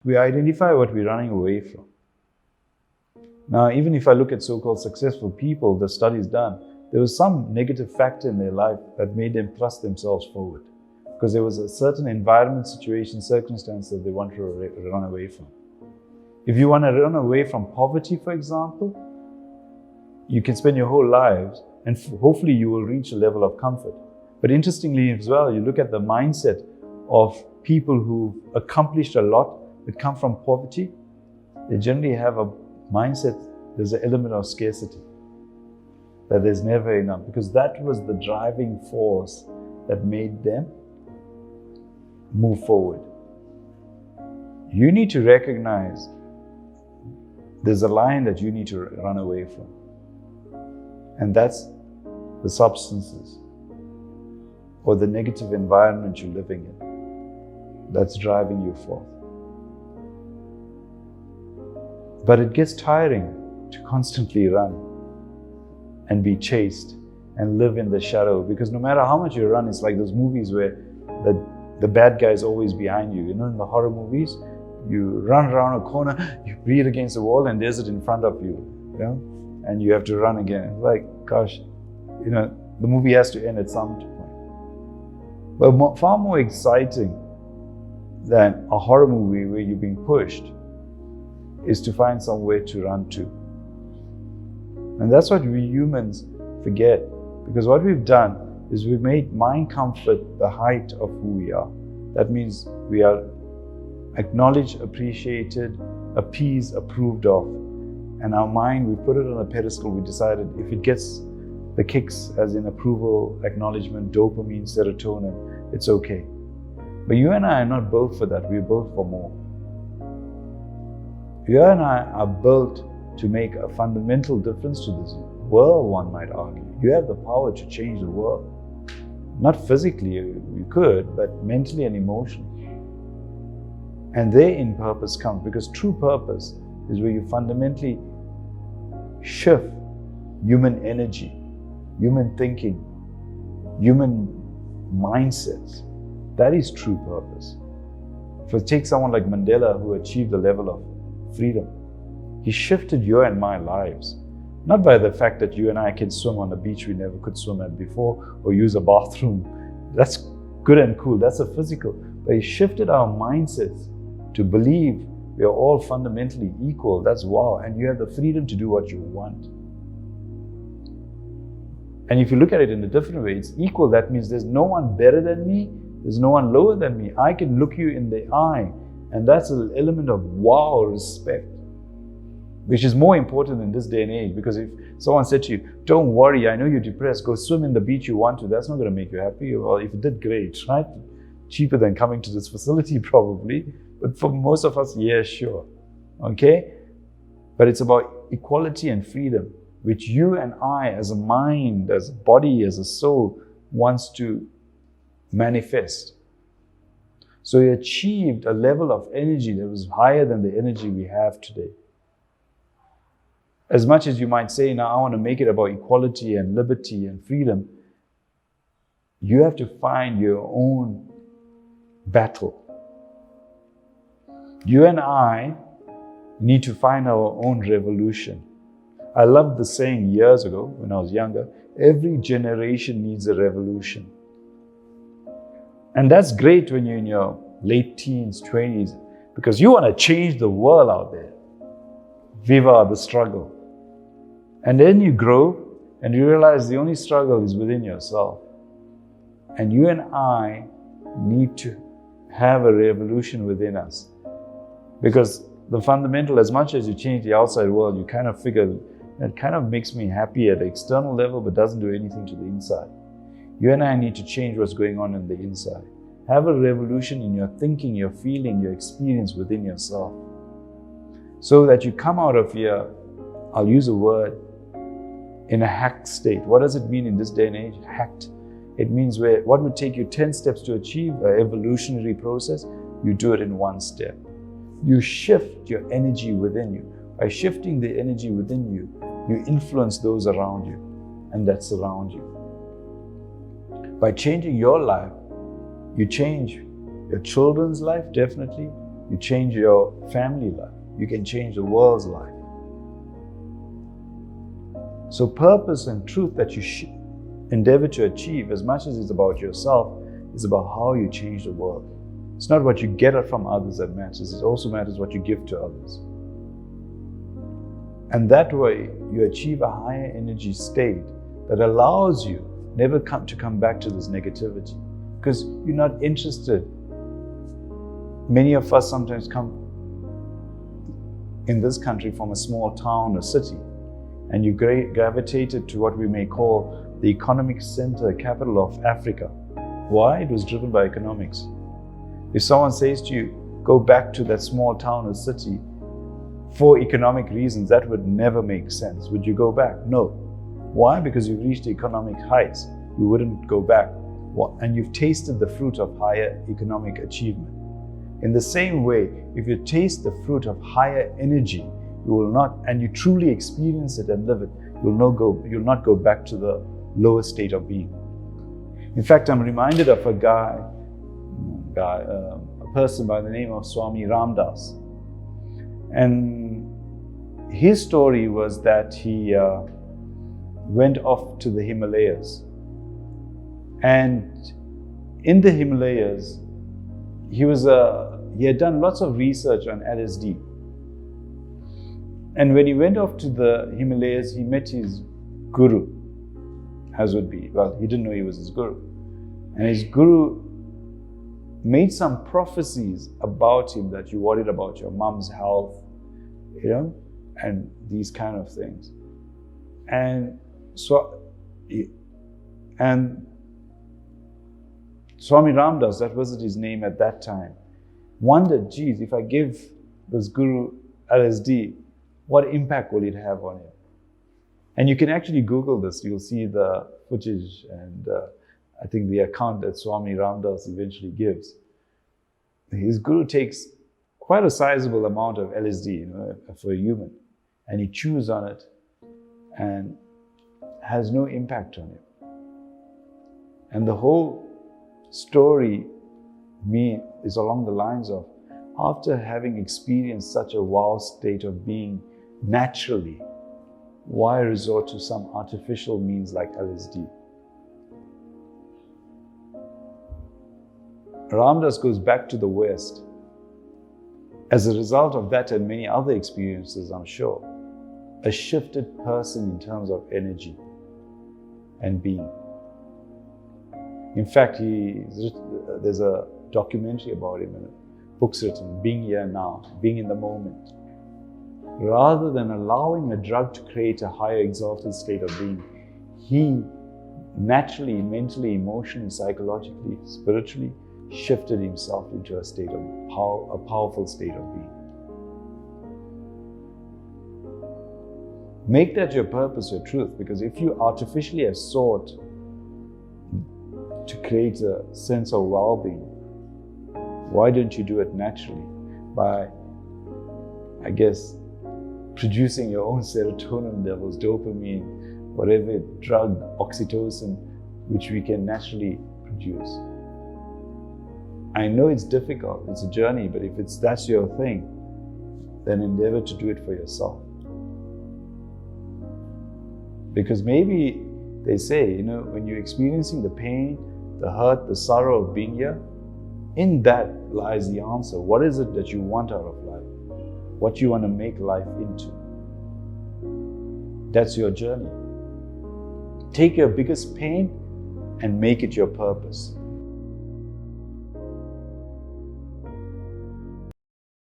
We identify what we're running away from. Now, even if I look at so-called successful people, the studies done, there was some negative factor in their life that made them thrust themselves forward because there was a certain environment, situation, circumstance that they want to run away from. If you want to run away from poverty, for example, you can spend your whole lives and hopefully you will reach a level of comfort. But interestingly as well, you look at the mindset of people who've accomplished a lot that come from poverty, they generally have a mindset, there's an element of scarcity, that there's never enough, because that was the driving force that made them move forward. You need to recognize there's a line that you need to run away from, and that's the substances or the negative environment you're living in that's driving you forth. But it gets tiring to constantly run and be chased and live in the shadow, because no matter how much you run, it's like those movies where the bad guy is always behind you. You know, in the horror movies, you run around a corner, you beat against the wall, and there's it in front of you, you know, and you have to run again. It's like, gosh, you know, the movie has to end at some point. But far more exciting than a horror movie where you're being pushed is to find somewhere to run to. And that's what we humans forget, because what we've done is we've made mind comfort the height of who we are. That means we are acknowledged, appreciated, appeased, approved of. And our mind, we put it on a pedestal. We decided if it gets the kicks, as in approval, acknowledgement, dopamine, serotonin, it's okay. But you and I are not built for that. We're built for more. You and I are built to make a fundamental difference to this world, one might argue. You have the power to change the world. Not physically, you could, but mentally and emotionally. And therein purpose comes, because true purpose is where you fundamentally shift human energy, human thinking, human mindsets. That is true purpose. If you take someone like Mandela, who achieved a level of freedom, he shifted your and my lives. Not by the fact that you and I can swim on a beach we never could swim at before, or use a bathroom. That's good and cool, that's a physical. But he shifted our mindsets to believe we are all fundamentally equal. That's wow. And you have the freedom to do what you want. And if you look at it in a different way, it's equal. That means there's no one better than me, there's no one lower than me. I can look you in the eye, and that's an element of wow, respect, which is more important in this day and age. Because if someone said to you, don't worry, I know you're depressed, go swim in the beach you want to, that's not going to make you happy. Well, if you did, great, right? Cheaper than coming to this facility probably, but for most of us, yeah, sure, okay? But it's about equality and freedom, which you and I, as a mind, as a body, as a soul, wants to manifest. So he achieved a level of energy that was higher than the energy we have today. As much as you might say, now I want to make it about equality and liberty and freedom, you have to find your own battle. You and I need to find our own revolution. I loved the saying years ago when I was younger, every generation needs a revolution. And that's great when you're in your late teens, 20s, because you want to change the world out there. Viva the struggle. And then you grow and you realize the only struggle is within yourself. And you and I need to have a revolution within us. Because the fundamental, as much as you change the outside world, you kind of figure that kind of makes me happy at the external level, but doesn't do anything to the inside. You and I need to change what's going on in the inside. Have a revolution in your thinking, your feeling, your experience within yourself. So that you come out of here, I'll use a word, in a hacked state. What does it mean in this day and age? Hacked. It means where what would take you 10 steps to achieve an evolutionary process, you do it in one step. You shift your energy within you. By shifting the energy within you, you influence those around you and that surround you. By changing your life, you change your children's life, definitely, You change your family life. You can change the world's life. So purpose and truth that you endeavor to achieve, as much as it's about yourself, is about how you change the world. It's not what you get from others that matters. It also matters what you give to others. And that way, you achieve a higher energy state that allows you never to come back to this negativity, because you're not interested. Many of us sometimes come in this country from a small town or city, and you gravitated to what we may call the economic center, capital of Africa. Why? It was driven by economics. If someone says to you, go back to that small town or city for economic reasons, that would never make sense. Would you go back? No. Why? Because you've reached economic heights. You wouldn't go back. And you've tasted the fruit of higher economic achievement. In the same way, if you taste the fruit of higher energy, you will not, and you truly experience it and live it, you'll not go back to the lower state of being. In fact, I'm reminded of a person by the name of Swami Ramdas. And his story was that he went off to the Himalayas. And in the Himalayas, he had done lots of research on LSD. And when he went off to the Himalayas, he met his guru, as would be. Well, he didn't know he was his guru. And his guru made some prophecies about him, that you worried about your mom's health, and these kind of things. And Swami Ramdas, that was his name at that time, wondered, geez, if I give this guru LSD, what impact will it have on him? And you can actually Google this. You'll see the footage and I think the account that Swami Ramdas eventually gives. His guru takes quite a sizable amount of LSD, for a human, and he chews on it and has no impact on him. And the whole story is along the lines of, after having experienced such a wow state of being naturally, why resort to some artificial means like LSD? Ramdas goes back to the West. As a result of that and many other experiences, I'm sure, a shifted person in terms of energy and being. In fact, there's a documentary about him, and books written, Being Here Now, Being in the Moment. Rather than allowing a drug to create a higher exalted state of being, he naturally, mentally, emotionally, psychologically, spiritually, shifted himself into a state of a powerful state of being. Make that your purpose, your truth, because if you artificially have sought to create a sense of well-being, why don't you do it naturally by, producing your own serotonin levels, dopamine, whatever drug, oxytocin, which we can naturally produce. I know it's difficult, it's a journey, but if that's your thing, then endeavor to do it for yourself. Because maybe they say, when you're experiencing the pain, the hurt, the sorrow of being here, in that lies the answer. What is it that you want out of life? What you want to make life into? That's your journey. Take your biggest pain and make it your purpose.